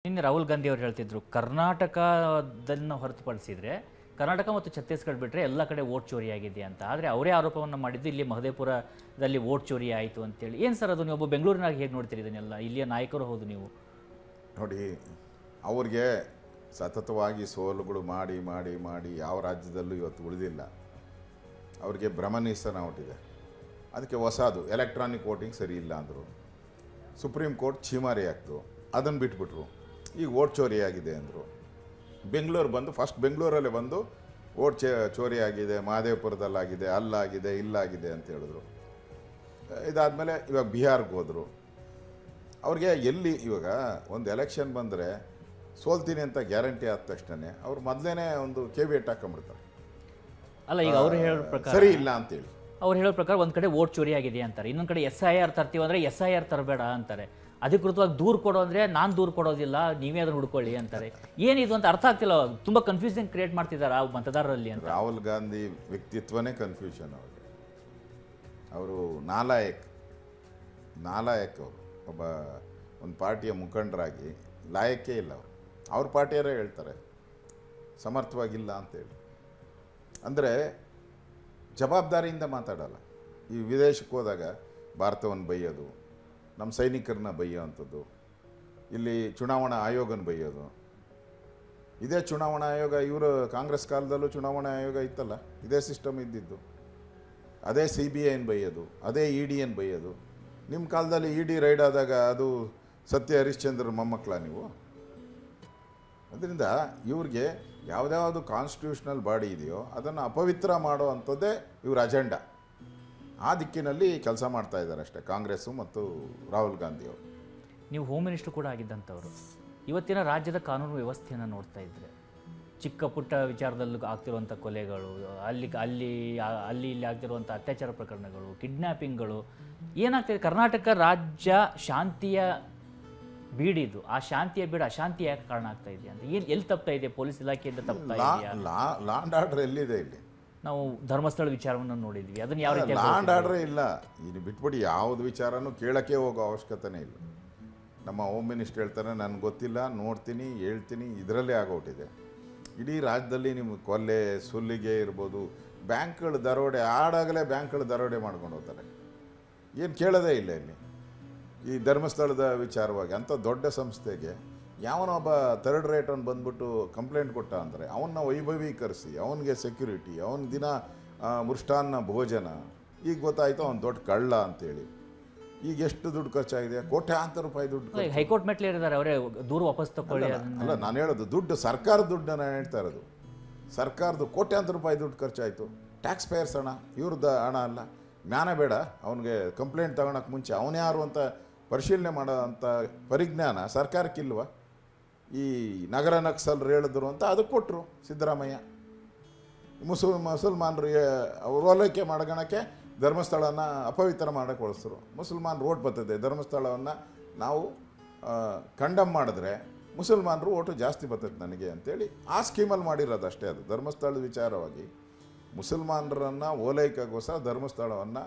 ನಿನ್ನೆ ರಾಹುಲ್ ಗಾಂಧಿ ಅವರು ಹೇಳ್ತಿದ್ರು ಕರ್ನಾಟಕದನ್ನು ಹೊರತುಪಡಿಸಿದ್ರೆ ಕರ್ನಾಟಕ ಮತ್ತು ಛತ್ತೀಸ್ಗಢ ಬಿಟ್ಟರೆ ಎಲ್ಲ ಕಡೆ ವೋಟ್ ಚೋರಿಯಾಗಿದೆ ಅಂತ. ಆದರೆ ಅವರೇ ಆರೋಪವನ್ನು ಮಾಡಿದ್ದು ಇಲ್ಲಿ ಮಹದೇವಪುರದಲ್ಲಿ ವೋಟ್ ಚೋರಿ ಆಯಿತು ಅಂತೇಳಿ. ಏನು ಸರ್ ಅದು? ನೀವು ಒಬ್ಬ ಬೆಂಗಳೂರಿನಾಗ ಹೇಗೆ ನೋಡ್ತೀರಿ ಇದನ್ನೆಲ್ಲ? ಇಲ್ಲಿಯ ನಾಯಕರು ಹೌದು ನೀವು. ನೋಡಿ, ಅವ್ರಿಗೆ ಸತತವಾಗಿ ಸೋಲುಗಳು ಮಾಡಿ ಮಾಡಿ ಮಾಡಿ ಯಾವ ರಾಜ್ಯದಲ್ಲೂ ಇವತ್ತು ಉಳಿದಿಲ್ಲ. ಅವ್ರಿಗೆ ಭ್ರಮನಿಸ್ತಾನ ಹೊಟ್ಟಿದೆ. ಅದಕ್ಕೆ ಹೊಸದು ಎಲೆಕ್ಟ್ರಾನಿಕ್ ವೋಟಿಂಗ್ ಸರಿ ಇಲ್ಲ ಅಂದರು. ಸುಪ್ರೀಂ ಕೋರ್ಟ್ ಛೀಮಾರಿ ಆಗ್ತು, ಅದನ್ನು ಬಿಟ್ಬಿಟ್ರು. ಈಗ ವೋಟ್ ಚೋರಿ ಆಗಿದೆ ಅಂದರು. ಬೆಂಗಳೂರು ಬಂದು ಫಸ್ಟ್ ಬೆಂಗಳೂರಲ್ಲೇ ಬಂದು ವೋಟ್ ಚೋರಿ ಆಗಿದೆ, ಮಹದೇವಪುರದಲ್ಲಾಗಿದೆ, ಅಲ್ಲಾಗಿದೆ, ಇಲ್ಲಾಗಿದೆ ಅಂತ ಹೇಳಿದ್ರು. ಇದಾದಮೇಲೆ ಇವಾಗ ಬಿಹಾರ್ಗೆ ಹೋದರು. ಅವ್ರಿಗೆ ಎಲ್ಲಿ ಇವಾಗ ಒಂದು ಎಲೆಕ್ಷನ್ ಬಂದರೆ ಸೋಲ್ತೀನಿ ಅಂತ ಗ್ಯಾರಂಟಿ ಆದ ತಕ್ಷಣ ಅವ್ರು ಮೊದಲೇ ಒಂದು ಕೇವಿಯಟ್ ಹಾಕೊಂಡ್ಬಿಡ್ತಾರೆ. ಅಲ್ಲ, ಈಗ ಅವ್ರು ಹೇಳೋ ಪ್ರಕಾರ ಸರಿ ಇಲ್ಲ ಅಂತೇಳಿ. ಅವ್ರು ಹೇಳೋ ಪ್ರಕಾರ ಒಂದು ಕಡೆ ವೋಟ್ ಚೋರಿ ಆಗಿದೆ ಅಂತಾರೆ, ಇನ್ನೊಂದು ಕಡೆ SIR ತರ್ತೀವಿ ಅಂದರೆ SIR ತರಬೇಡ ಅಂತಾರೆ. ಅಧಿಕೃತವಾಗಿ ದೂರು ಕೊಡೋ ಅಂದರೆ ನಾನು ದೂರು ಕೊಡೋದಿಲ್ಲ, ನೀವೇ ಅದನ್ನು ಹುಡ್ಕೊಳ್ಳಿ ಅಂತಾರೆ. ಏನಿದು ಅಂತ ಅರ್ಥ ಆಗ್ತಿಲ್ಲ. ತುಂಬ ಕನ್ಫ್ಯೂಷನ್ ಕ್ರಿಯೇಟ್ ಮಾಡ್ತಿದ್ದಾರೆ ಆ ಮತದಾರರಲ್ಲಿ ಅಂತ. ರಾಹುಲ್ ಗಾಂಧಿ ವ್ಯಕ್ತಿತ್ವನೇ ಕನ್ಫ್ಯೂಷನ್ ಅವ್ರಿಗೆ. ಅವರು ನಾಲಾಯಕ್ ಅವರು. ಒಬ್ಬ ಒಂದು ಪಾರ್ಟಿಯ ಮುಖಂಡರಾಗಿ ಲಾಯಕ್ಕೇ ಇಲ್ಲ ಅವರು. ಅವ್ರ ಪಾರ್ಟಿಯವರೇ ಹೇಳ್ತಾರೆ ಸಮರ್ಥವಾಗಿಲ್ಲ ಅಂತೇಳಿ. ಅಂದರೆ ಜವಾಬ್ದಾರಿಯಿಂದ ಮಾತಾಡಲ್ಲ. ಈ ವಿದೇಶಕ್ಕೆ ಹೋದಾಗ ಭಾರತವನ್ನು ಬೈಯೋದು, ನಮ್ಮ ಸೈನಿಕರನ್ನ ಬೈಯೋ ಅಂಥದ್ದು, ಇಲ್ಲಿ ಚುನಾವಣಾ ಆಯೋಗನ ಬೈಯೋದು. ಇದೇ ಚುನಾವಣಾ ಆಯೋಗ ಇವರು ಕಾಂಗ್ರೆಸ್ ಕಾಲದಲ್ಲೂ ಚುನಾವಣಾ ಆಯೋಗ ಇತ್ತಲ್ಲ, ಇದೇ ಸಿಸ್ಟಮ್ ಇದ್ದಿದ್ದು. ಅದೇ CBIನ ಬೈಯೋದು, ಅದೇ EDನ ಬೈಯೋದು. ನಿಮ್ಮ ಕಾಲದಲ್ಲಿ ED ರೈಡ್ ಆದಾಗ ಅದು ಸತ್ಯ ಹರಿಶ್ಚಂದ್ರ ಮೊಮ್ಮಕ್ಕಳ ನೀವು? ಅದರಿಂದ ಇವ್ರಿಗೆ ಯಾವುದ್ಯಾವುದು ಕಾನ್ಸ್ಟಿಟ್ಯೂಷನಲ್ ಬಾಡಿ ಇದೆಯೋ ಅದನ್ನು ಅಪವಿತ್ರ ಮಾಡೋ ಅಂಥದ್ದೇ ಇವ್ರ ಅಜೆಂಡಾ. ಆ ದಿಕ್ಕಿನಲ್ಲಿ ಕೆಲಸ ಮಾಡ್ತಾ ಇದ್ದಾರೆ ಅಷ್ಟೇ ಕಾಂಗ್ರೆಸ್ಸು ಮತ್ತು ರಾಹುಲ್ ಗಾಂಧಿಯವರು. ನೀವು ಹೋಮ್ ಮಿನಿಸ್ಟರ್ ಕೂಡ ಆಗಿದ್ದಂಥವ್ರು. ಇವತ್ತಿನ ರಾಜ್ಯದ ಕಾನೂನು ವ್ಯವಸ್ಥೆಯನ್ನು ನೋಡ್ತಾ ಇದ್ದರೆ ಚಿಕ್ಕ ಪುಟ್ಟ ವಿಚಾರದಲ್ಲೂ ಆಗ್ತಿರುವಂಥ ಕೊಲೆಗಳು, ಅಲ್ಲಿ ಇಲ್ಲಿ ಆಗ್ತಿರುವಂಥ ಅತ್ಯಾಚಾರ ಪ್ರಕರಣಗಳು, ಕಿಡ್ನ್ಯಾಪಿಂಗ್ಗಳು ಏನಾಗ್ತಿದೆ? ಕರ್ನಾಟಕ ರಾಜ್ಯ ಶಾಂತಿಯ ಬೀಡಿದು, ಆ ಶಾಂತಿಯ ಬೀಡು ಅಶಾಂತಿ ಯಾಕೆ ಕಾರಣ ಆಗ್ತಾ ಇದೆ ಅಂತ ಎಲ್ಲಿ ತಪ್ತಾ ಇದೆ? ಪೊಲೀಸ್ ಇಲಾಖೆಯಿಂದ ತಪ್ತಾ ಇದೆಯಾ? ಲಾ ಆ್ಯಂಡ್ ಆರ್ಡರ್ ಎಲ್ಲಿದೆ? ಇಲ್ಲಿ ನಾವು ಧರ್ಮಸ್ಥಳ ವಿಚಾರವನ್ನು ನೋಡಿದ್ವಿ, ಅದನ್ನು ಯಾವ ರೀತಿ? ಲಾ ಆ್ಯಂಡ್ ಆರ್ಡರೇ ಇಲ್ಲ. ಇಲ್ಲಿ ಬಿಟ್ಬಿಟ್ಟು ಯಾವುದು ವಿಚಾರನೂ ಕೇಳೋಕ್ಕೆ ಹೋಗೋ ಅವಶ್ಯಕತೆನೇ ಇಲ್ಲ. ನಮ್ಮ ಹೋಮ್ ಮಿನಿಸ್ಟರ್ ಹೇಳ್ತಾರೆ ನನಗೆ ಗೊತ್ತಿಲ್ಲ, ನೋಡ್ತೀನಿ, ಹೇಳ್ತೀನಿ, ಇದರಲ್ಲೇ ಆಗೋಟಿದೆ. ಇಡೀ ರಾಜ್ಯದಲ್ಲಿ ನಿಮ್ಗೆ ಕೊಲೆ ಸುಲ್ಲಿಗೆ ಇರ್ಬೋದು, ಬ್ಯಾಂಕ್ಗಳು ದರೋಡೆ, ಆಡಾಗಲೇ ಬ್ಯಾಂಕ್ಗಳು ದರೋಡೆ ಮಾಡ್ಕೊಂಡು ಹೋಗ್ತಾರೆ. ಏನು ಕೇಳೋದೇ ಇಲ್ಲ ಇಲ್ಲಿ. ಈ ಧರ್ಮಸ್ಥಳದ ವಿಚಾರವಾಗಿ ಅಂಥ ದೊಡ್ಡ ಸಂಸ್ಥೆಗೆ ಯಾವನೊಬ್ಬ ಥರ್ಡ್ ರೇಟ್ ಅವ್ನು ಬಂದ್ಬಿಟ್ಟು ಕಂಪ್ಲೇಂಟ್ ಕೊಟ್ಟ ಅಂದರೆ ಅವನ್ನ ವೈಭವೀಕರಿಸಿ, ಅವನಿಗೆ ಸೆಕ್ಯೂರಿಟಿ, ಅವನ ದಿನ ಮೃಷ್ಟಾನ್ನ ಭೋಜನ, ಈಗ ಗೊತ್ತಾಯಿತು ಅವ್ನು ದೊಡ್ಡ ಕಳ್ಳ ಅಂತೇಳಿ. ಈಗ ಎಷ್ಟು ದುಡ್ಡು ಖರ್ಚಾಗಿದೆ? ಕೋಟ್ಯಾಂತರ ರೂಪಾಯಿ ದುಡ್ಡು. ಹೈಕೋರ್ಟ್ ಮೆಟ್ಲೇರಿದ್ದಾರೆ, ಅವರೇ ದೂರು ವಾಪಸ್ ತಗೊಳ್ಳಿ. ಅಲ್ಲ, ನಾನು ಹೇಳೋದು ದುಡ್ಡು, ಸರ್ಕಾರದ ದುಡ್ಡು ನಾನು ಹೇಳ್ತಾ ಇರೋದು. ಸರ್ಕಾರದ ಕೋಟ್ಯಾಂತರ ರೂಪಾಯಿ ದುಡ್ಡು ಖರ್ಚಾಯಿತು. ಟ್ಯಾಕ್ಸ್ ಪೇಯರ್ಸ್ ಹಣ, ಇವ್ರದ್ದು ಹಣ ಅಲ್ಲ. ಜ್ಞಾನ ಬೇಡ ಅವನಿಗೆ? ಕಂಪ್ಲೇಂಟ್ ತಗೊಳಕ್ಕೆ ಮುಂಚೆ ಅವನ್ಯಾರು ಅಂತ ಪರಿಶೀಲನೆ ಮಾಡೋ ಅಂಥ ಪರಿಜ್ಞಾನ ಸರ್ಕಾರಕ್ಕಿಲ್ವ? ಈ ನಗರ ನಕ್ಸಲ್ರು ಹೇಳಿದ್ರು ಅಂತ ಅದಕ್ಕೆ ಕೊಟ್ಟರು ಸಿದ್ದರಾಮಯ್ಯ. ಮುಸಲ್ಮಾನರು ಅವ್ರ ಓಲೈಕೆ ಮಾಡ್ಕೊಳಕ್ಕೆ ಧರ್ಮಸ್ಥಳನ ಅಪವಿತ್ರ ಮಾಡೋಕ್ಕೆ ಬಳಸಿದ್ರು. ಮುಸಲ್ಮಾನರು ಓಟ್ ಬರ್ತದೆ, ಧರ್ಮಸ್ಥಳವನ್ನು ನಾವು ಕಂಡಮ್ ಮಾಡಿದ್ರೆ ಮುಸಲ್ಮಾನರು ಓಟು ಜಾಸ್ತಿ ಬರ್ತದೆ ನನಗೆ ಅಂತೇಳಿ ಆ ಸ್ಕೀಮಲ್ಲಿ ಮಾಡಿರೋದು ಅಷ್ಟೇ. ಅದು ಧರ್ಮಸ್ಥಳದ ವಿಚಾರವಾಗಿ ಮುಸಲ್ಮಾನರನ್ನು ಓಲೈಕೆಗೋಸ್ಕರ ಧರ್ಮಸ್ಥಳವನ್ನು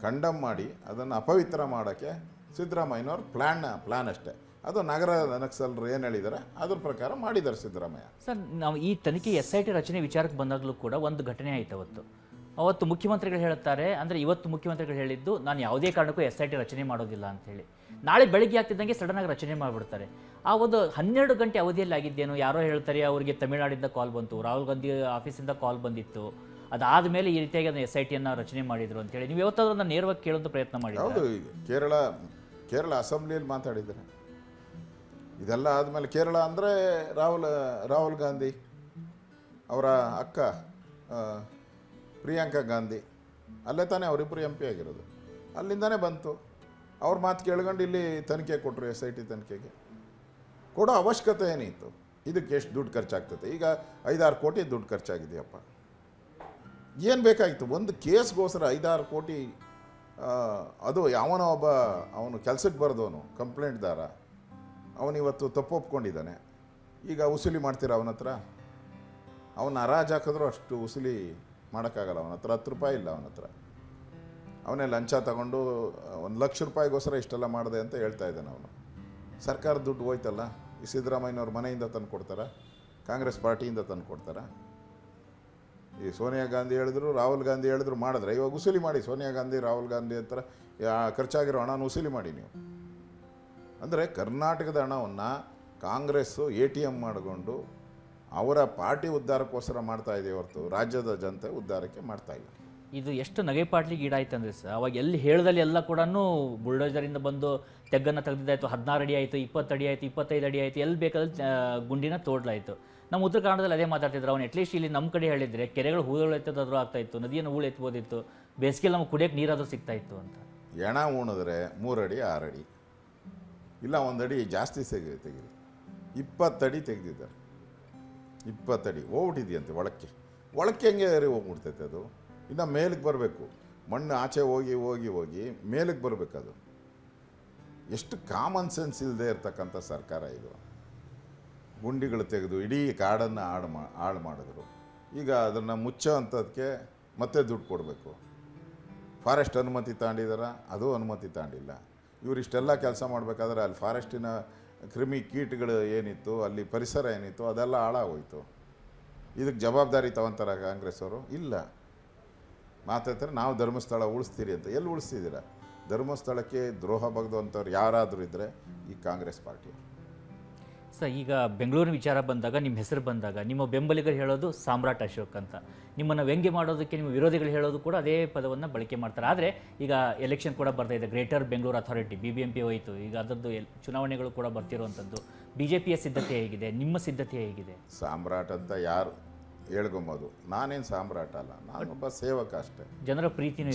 ಕಂಡಮ್ ಮಾಡಿ ಅದನ್ನು ಅಪವಿತ್ರ ಮಾಡೋಕ್ಕೆ ಸಿದ್ದರಾಮಯ್ಯನವ್ರ ಪ್ಲ್ಯಾನ್ ಅಷ್ಟೇ. ಅದು ನಗರ ನಕ್ಸಲರು ಏನು ಹೇಳಿದ್ದಾರೆ ಅದ್ರ ಪ್ರಕಾರ ಮಾಡಿದ್ದಾರೆ ಸಿದ್ದರಾಮಯ್ಯ. ಸರ್, ನಾವು ಈ ತನಿಖೆ SIT ರಚನೆ ವಿಚಾರಕ್ಕೆ ಬಂದಾಗಲೂ ಕೂಡ ಒಂದು ಘಟನೆ ಆಯಿತು ಅವತ್ತು ಮುಖ್ಯಮಂತ್ರಿಗಳು ಹೇಳ್ತಾರೆ, ಅಂದರೆ ಇವತ್ತು ಮುಖ್ಯಮಂತ್ರಿಗಳು ಹೇಳಿದ್ದು ನಾನು ಯಾವುದೇ ಕಾರಣಕ್ಕೂ SIT ರಚನೆ ಮಾಡೋದಿಲ್ಲ ಅಂಥೇಳಿ. ನಾಳೆ ಬೆಳಗ್ಗೆ ಆಗ್ತಿದ್ದಂಗೆ ಸಡನ್ನಾಗಿ ರಚನೆ ಮಾಡಿಬಿಡ್ತಾರೆ. ಆ ಒಂದು 12 ಗಂಟೆ ಅವಧಿಯಲ್ಲಿ ಆಗಿದ್ದೇನು? ಯಾರೋ ಹೇಳ್ತಾರೆ ಅವರಿಗೆ ತಮಿಳುನಾಡಿಂದ ಕಾಲ್ ಬಂತು, ರಾಹುಲ್ ಗಾಂಧಿ ಆಫೀಸಿಂದ ಕಾಲ್ ಬಂದಿತ್ತು, ಅದಾದ ಮೇಲೆ ಈ ರೀತಿಯಾಗಿ ಅದನ್ನು SITಯನ್ನು ರಚನೆ ಮಾಡಿದರು ಅಂತೇಳಿ ನೀವು ಯಾವತ್ತಾದ್ರೂ ಅದನ್ನು ನೇರವಾಗಿ ಕೇಳೋದು ಪ್ರಯತ್ನ ಮಾಡಿ? ಹೌದು, ಕೇರಳ ಅಸೆಂಬ್ಲಿಯಲ್ಲಿ ಮಾತಾಡಿದ್ದಾರೆ. ಇದೆಲ್ಲ ಆದಮೇಲೆ ಕೇರಳ ಅಂದರೆ ರಾಹುಲ್ ಗಾಂಧಿ ಅವರ ಅಕ್ಕ ಪ್ರಿಯಾಂಕಾ ಗಾಂಧಿ, ಅಲ್ಲೇ ತಾನೇ ಅವರಿಬ್ಬರು MP ಆಗಿರೋದು. ಅಲ್ಲಿಂದನೇ ಬಂತು. ಅವ್ರ ಮಾತು ಕೇಳ್ಕೊಂಡು ಇಲ್ಲಿ ತನಿಖೆ ಕೊಟ್ಟರು. SIT ತನಿಖೆಗೆ ಕೊಡೋ ಅವಶ್ಯಕತೆ ಏನಿತ್ತು? ಇದಕ್ಕೆ ಎಷ್ಟು ದುಡ್ಡು ಖರ್ಚಾಗ್ತದೆ? ಈಗ 5-6 ಕೋಟಿ ದುಡ್ಡು ಖರ್ಚಾಗಿದೆಯಪ್ಪ. ಏನು ಬೇಕಾಗಿತ್ತು? ಒಂದು ಕೇಸ್ಗೋಸ್ಕರ 5-6 ಕೋಟಿ. ಅದು ಯಾವನೋ ಒಬ್ಬ ಅವನು ಕೆಲಸಕ್ಕೆ ಬರೆದವನು ಕಂಪ್ಲೇಂಟ್ದಾರ, ಅವನಿವತ್ತು ತಪ್ಪು ಒಪ್ಕೊಂಡಿದ್ದಾನೆ. ಈಗ ಉಸುಲಿ ಮಾಡ್ತೀರ ಅವನ ಹತ್ರ? ಅವನ್ನ ಹರಾಜು ಹಾಕಿದ್ರು ಅಷ್ಟು ಉಸುಲಿ ಮಾಡೋಕ್ಕಾಗಲ್ಲ. ಅವನ ಹತ್ರ 10 ರೂಪಾಯಿ ಇಲ್ಲ. ಅವನ ಹತ್ರ ಅವನೇ ಲಂಚ ತಗೊಂಡು 1 ಲಕ್ಷ ರೂಪಾಯಿಗೋಸ್ಕರ ಇಷ್ಟೆಲ್ಲ ಮಾಡಿದೆ ಅಂತ ಹೇಳ್ತಾ ಇದ್ದಾನೆ ಅವನು. ಸರ್ಕಾರದ ದುಡ್ಡು ಹೋಯ್ತಲ್ಲ. ಈ ಸಿದ್ದರಾಮಯ್ಯನವ್ರ ಮನೆಯಿಂದ ತಂದು ಕೊಡ್ತಾರಾ? ಕಾಂಗ್ರೆಸ್ ಪಾರ್ಟಿಯಿಂದ ತಂದು ಕೊಡ್ತಾರಾ? ಈ ಸೋನಿಯಾ ಗಾಂಧಿ ಹೇಳಿದ್ರು, ರಾಹುಲ್ ಗಾಂಧಿ ಹೇಳಿದ್ರು ಮಾಡಿದ್ರೆ, ಇವಾಗ ವಸೂಲಿ ಮಾಡಿ. ಸೋನಿಯಾ ಗಾಂಧಿ, ರಾಹುಲ್ ಗಾಂಧಿ ಹತ್ರ ಖರ್ಚಾಗಿರೋ ಹಣನ ವಸೂಲಿ ಮಾಡಿ ನೀವು. ಅಂದರೆ ಕರ್ನಾಟಕದ ಹಣವನ್ನು ಕಾಂಗ್ರೆಸ್ಸು ATM ಮಾಡಿಕೊಂಡು ಅವರ ಪಾರ್ಟಿ ಉದ್ಧಾರಕ್ಕೋಸ್ಕರ ಮಾಡ್ತಾ ಇದೆ ಹೊರತು ರಾಜ್ಯದ ಜನತೆ ಉದ್ಧಾರಕ್ಕೆ ಮಾಡ್ತಾ ಇಲ್ಲ. ಇದು ಎಷ್ಟು ನಗೆಪಾಟ್ಲಿಗೆ ಈಡಾಯ್ತು ಅಂದರೆ ಸರ್, ಅವಾಗ ಎಲ್ಲಿ ಹೇಳ್ದಲ್ಲಿ ಎಲ್ಲ ಕೂಡ ಬುಲ್ಡೋಜರಿಂದ ಬಂದು ತೆಗ್ಗನ್ನು ತೆಗೆದಿದ್ದಾಯಿತು. 16 ಅಡಿ ಆಯಿತು, 20 ಅಡಿ ಆಯಿತು, 25 ಅಡಿ ಆಯಿತು, ಎಲ್ಲಿ ಬೇಕಾದ್ರೆ ಗುಂಡಿನ ತೋಡ್ಲಾಯಿತು. ನಮ್ಮ ಉತ್ತರ ಕನ್ನಡದಲ್ಲಿ ಅದೇ ಮಾತಾಡ್ತಿದ್ರು. ಅವ್ನು ಅಟ್ಲೀಸ್ಟ್ ಇಲ್ಲಿ ನಮ್ಮ ಕಡೆ ಹೇಳಿದರೆ ಕೆರೆಗಳು ಹೂಳು ಎತ್ತೋದಾದ್ರೂ ಆಗ್ತಾಯಿತ್ತು, ನದಿಯನ್ನು ಹೂಳು ಎತ್ಬೋದಿತ್ತು, ಬೇಸಿಗೆಯಲ್ಲಿ ನಮ್ಗೆ ಕುಡಿಯೋಕ್ಕೆ ನೀರಾದರೂ ಸಿಗ್ತಾಯಿತ್ತು ಅಂತ. ಎಣ ಉಣಿದ್ರೆ 3 ಅಡಿ 6 ಅಡಿ ಇಲ್ಲ 1 ಅಡಿ ಜಾಸ್ತಿ ತೆಗೀರಿ. 20 ಅಡಿ ತೆಗೆದಿದ್ದಾರೆ. 20 ಅಡಿ ಹೋಗ್ಬಿಟ್ಟಿದೆಯಂತೆ ಒಳಕ್ಕೆ ಹೆಂಗೆ ಹೋಗ್ಬಿಡ್ತೈತೆ ಅದು. ಇನ್ನು ಮೇಲಕ್ಕೆ ಬರಬೇಕು, ಮಣ್ಣು ಆಚೆ ಹೋಗಿ ಹೋಗಿ ಹೋಗಿ ಮೇಲಕ್ಕೆ ಬರಬೇಕದು. ಎಷ್ಟು ಕಾಮನ್ ಸೆನ್ಸ್ ಇಲ್ಲದೆ ಇರ್ತಕ್ಕಂಥ ಸರ್ಕಾರ ಇದು. ಗುಂಡಿಗಳು ತೆಗೆದು ಇಡೀ ಕಾಡನ್ನು ಹಾಳು ಮಾಡಿದ್ರು. ಈಗ ಅದನ್ನು ಮುಚ್ಚೋ ಅಂಥದ್ದಕ್ಕೆ ಮತ್ತೆ ದುಡ್ಡು ಕೊಡಬೇಕು. ಫಾರೆಸ್ಟ್ ಅನುಮತಿ ತಗೊಂಡಿದಾರ, ಅದು ಅನುಮತಿ ತಗೊಂಡಿಲ್ಲ. ಇವರಿಷ್ಟೆಲ್ಲ ಕೆಲಸ ಮಾಡಬೇಕಾದ್ರೆ ಅಲ್ಲಿ ಫಾರೆಸ್ಟಿನ ಕ್ರಿಮಿ ಕೀಟಗಳು ಏನಿತ್ತು, ಅಲ್ಲಿ ಪರಿಸರ ಏನಿತ್ತು, ಅದೆಲ್ಲ ಹಾಳಾಗೋಯ್ತು. ಇದಕ್ಕೆ ಜವಾಬ್ದಾರಿ ತಗೊಂತಾರ ಕಾಂಗ್ರೆಸ್ ಅವರು? ಇಲ್ಲ. ಮಾತಾಡ್ತಾರೆ ನಾವು ಧರ್ಮಸ್ಥಳ ಉಳಿಸ್ತೀರಿ ಅಂತ. ಎಲ್ಲಿ ಉಳಿಸ್ತಿದ್ದೀರಾ? ಧರ್ಮಸ್ಥಳಕ್ಕೆ ದ್ರೋಹ ಬಗ್ದಂಥವ್ರು ಯಾರಾದರೂ ಇದ್ದರೆ ಈ ಕಾಂಗ್ರೆಸ್ ಪಾರ್ಟಿ. ಸರ್, ಈಗ ಬೆಂಗಳೂರಿನ ವಿಚಾರ ಬಂದಾಗ, ನಿಮ್ಮ ಹೆಸರು ಬಂದಾಗ, ನಿಮ್ಮ ಬೆಂಬಲಿಗರು ಹೇಳೋದು ಸಾಮ್ರಾಟ್ ಅಶೋಕ್ ಅಂತ. ನಿಮ್ಮನ್ನು ವ್ಯಂಗ್ಯ ಮಾಡೋದಕ್ಕೆ ನಿಮ್ಮ ವಿರೋಧಿಗಳು ಹೇಳೋದು ಕೂಡ ಅದೇ ಪದವನ್ನು ಬಳಕೆ ಮಾಡ್ತಾರೆ. ಆದರೆ ಈಗ ಎಲೆಕ್ಷನ್ ಕೂಡ ಬರ್ತಾ ಇದೆ. ಗ್ರೇಟರ್ ಬೆಂಗಳೂರು ಅಥಾರಿಟಿ BBMP ಹೋಯಿತು. ಈಗ ಅದರದ್ದು ಚುನಾವಣೆಗಳು ಕೂಡ ಬರ್ತಿರುವಂಥದ್ದು. BJPಯ ಸಿದ್ಧತೆ ಹೇಗಿದೆ? ನಿಮ್ಮ ಸಿದ್ಧತೆ ಹೇಗಿದೆ? ಸಾಮ್ರಾಟ್ ಅಂತ ಯಾರು ಹೇಳ್ಕೊಂಬೋದು? ನಾನೇನು ಸಾಮ್ರಾಟ್ ಅಲ್ಲ, ನಾನೊಬ್ಬ ಸೇವಕ ಅಷ್ಟೇ. ಜನರ ಪ್ರೀತಿನೂ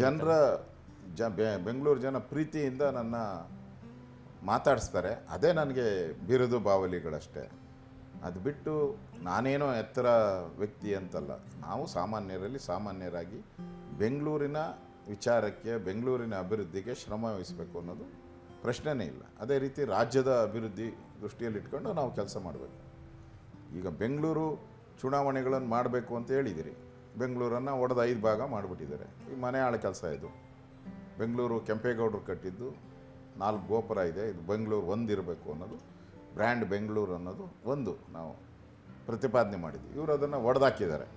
ಬೆಂಗಳೂರು ಜನ ಪ್ರೀತಿಯಿಂದ ನನ್ನ ಮಾತಾಡಿಸ್ತಾರೆ. ಅದೇ ನನಗೆ ಬಿರುದು ಬಾವಲಿಗಳಷ್ಟೇ. ಅದು ಬಿಟ್ಟು ನಾನೇನೋ ಎತ್ತರ ವ್ಯಕ್ತಿ ಅಂತಲ್ಲ. ನಾವು ಸಾಮಾನ್ಯರಲ್ಲಿ ಸಾಮಾನ್ಯರಾಗಿ ಬೆಂಗಳೂರಿನ ವಿಚಾರಕ್ಕೆ, ಬೆಂಗಳೂರಿನ ಅಭಿವೃದ್ಧಿಗೆ ಶ್ರಮ ವಹಿಸಬೇಕು ಅನ್ನೋದು ಪ್ರಶ್ನೆನೇ ಇಲ್ಲ. ಅದೇ ರೀತಿ ರಾಜ್ಯದ ಅಭಿವೃದ್ಧಿ ದೃಷ್ಟಿಯಲ್ಲಿ ಇಟ್ಕೊಂಡು ನಾವು ಕೆಲಸ ಮಾಡಬೇಕು. ಈಗ ಬೆಂಗಳೂರು ಚುನಾವಣೆಗಳನ್ನು ಮಾಡಬೇಕು ಅಂತ ಹೇಳಿದಿರಿ. ಬೆಂಗಳೂರನ್ನು ಒಡೆದು 5 ಭಾಗ ಮಾಡಿಬಿಟ್ಟಿದ್ದಾರೆ. ಈ ಮನೆ ಆಳ ಕೆಲಸ ಇದು. ಬೆಂಗಳೂರು ಕೆಂಪೇಗೌಡರು ಕಟ್ಟಿದ್ದು 4 ಗೋಪುರ ಇದೆ. ಇದು ಬೆಂಗಳೂರು ಒಂದಿರಬೇಕು ಅನ್ನೋದು, ಬ್ರ್ಯಾಂಡ್ ಬೆಂಗಳೂರು ಅನ್ನೋದು ಒಂದು ನಾವು ಪ್ರತಿಪಾದನೆ ಮಾಡಿದ್ವಿ. ಇವರು ಅದನ್ನು ಒಡೆದಾಕಿದ್ದಾರೆ.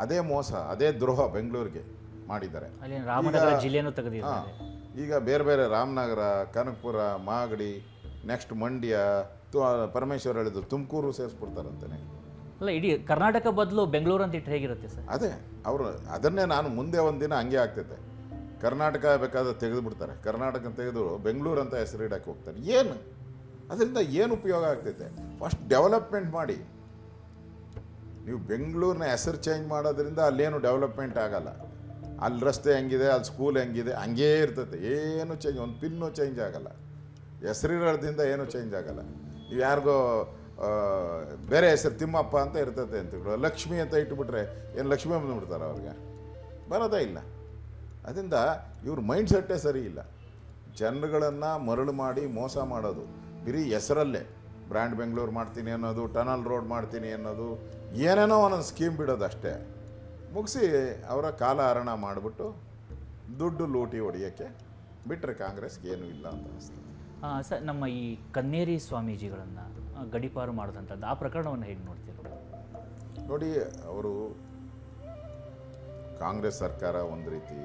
ಅದೇ ಮೋಸ, ಅದೇ ದ್ರೋಹ ಬೆಂಗಳೂರಿಗೆ ಮಾಡಿದ್ದಾರೆ. ರಾಮನಗರ ಜಿಲ್ಲೆಯನ್ನು ತೆಗೆದಿದ್ದಾರೆ. ಈಗ ಬೇರೆ ಬೇರೆ ರಾಮನಗರ, ಕನಕಪುರ, ಮಾಗಡಿ, ನೆಕ್ಸ್ಟ್ ಮಂಡ್ಯ, ಪರಮೇಶ್ವರ್ ಹೇಳಿದ್ರು ತುಮಕೂರು ಸೇರಿಸ್ಬಿಡ್ತಾರಂತಾನೆ. ಅಲ್ಲ, ಇಡೀ ಕರ್ನಾಟಕ ಬದಲು ಬೆಂಗಳೂರು ಅಂತ ಇಟ್ಟರೆ ಹೇಗಿರುತ್ತೆ ಸರ್? ಅದೇ ಅವರು ಅದನ್ನೇ ನಾನು ಮುಂದೆ ಒಂದಿನ ಹಂಗೆ ಆಗ್ತೈತೆ. ಕರ್ನಾಟಕ ಬೇಕಾದ್ರೆ ತೆಗೆದುಬಿಡ್ತಾರೆ. ಕರ್ನಾಟಕ ತೆಗೆದು ಬೆಂಗಳೂರು ಅಂತ ಹೆಸರು ಇಡಕ್ಕೆ ಹೋಗ್ತಾರೆ. ಏನು ಅದರಿಂದ ಏನು ಉಪಯೋಗ ಆಗ್ತೈತೆ? ಫಸ್ಟ್ ಡೆವಲಪ್ಮೆಂಟ್ ಮಾಡಿ. ನೀವು ಬೆಂಗಳೂರಿನ ಹೆಸರು ಚೇಂಜ್ ಮಾಡೋದ್ರಿಂದ ಅಲ್ಲೇನು ಡೆವಲಪ್ಮೆಂಟ್ ಆಗಲ್ಲ. ಅಲ್ಲಿ ರಸ್ತೆ ಹೆಂಗಿದೆ, ಅಲ್ಲಿ ಸ್ಕೂಲ್ ಹೆಂಗಿದೆ, ಹಂಗೇ ಇರ್ತೈತೆ. ಏನು ಚೇಂಜ್, ಒಂದು ಪಿನ್ನು ಚೇಂಜ್ ಆಗಲ್ಲ. ಹೆಸರಿರೋದ್ರಿಂದ ಏನೂ ಚೇಂಜ್ ಆಗಲ್ಲ. ನೀವು ಯಾರಿಗೋ ಬೇರೆ ಹೆಸರು ತಿಮ್ಮಪ್ಪ ಅಂತ ಇರ್ತೈತೆ ಅಂತ ಲಕ್ಷ್ಮಿ ಅಂತ ಇಟ್ಟುಬಿಟ್ರೆ ಏನು ಲಕ್ಷ್ಮಿ ಬಂದುಬಿಡ್ತಾರೆ ಅವ್ರಿಗೆ? ಬರೋದೇ ಇಲ್ಲ. ಅದರಿಂದ ಇವ್ರ ಮೈಂಡ್ ಸೆಟ್ಟೇ ಸರಿ ಇಲ್ಲ. ಜನರುಗಳನ್ನು ಮರಳು ಮಾಡಿ ಮೋಸ ಮಾಡೋದು ಬರೀ ಹೆಸರಲ್ಲೇ. ಬ್ರ್ಯಾಂಡ್ ಬೆಂಗಳೂರು ಮಾಡ್ತೀನಿ ಅನ್ನೋದು, ಟನಲ್ ರೋಡ್ ಮಾಡ್ತೀನಿ ಅನ್ನೋದು, ಏನೇನೋ ಒಂದೊಂದು ಸ್ಕೀಮ್ ಬಿಡೋದು ಅಷ್ಟೇ. ಮುಗಿಸಿ ಅವರ ಕಾಲ ಹರಣ ಮಾಡಿಬಿಟ್ಟು ದುಡ್ಡು ಲೂಟಿ ಹೊಡೆಯೋಕ್ಕೆ ಬಿಟ್ಟರೆ ಕಾಂಗ್ರೆಸ್ಗೆ ಏನೂ ಇಲ್ಲ ಅಂತ ಅನಿಸ್ತದೆ. ಸರ್, ನಮ್ಮ ಈ ಕನ್ನೇರಿ ಸ್ವಾಮೀಜಿಗಳನ್ನು ಗಡೀಪಾರು ಮಾಡಿದಂಥದ್ದು, ಆ ಪ್ರಕರಣವನ್ನು ಹೇಗೆ ನೋಡ್ತೀರ? ನೋಡಿ, ಅವರು ಕಾಂಗ್ರೆಸ್ ಸರ್ಕಾರ ಒಂದು ರೀತಿ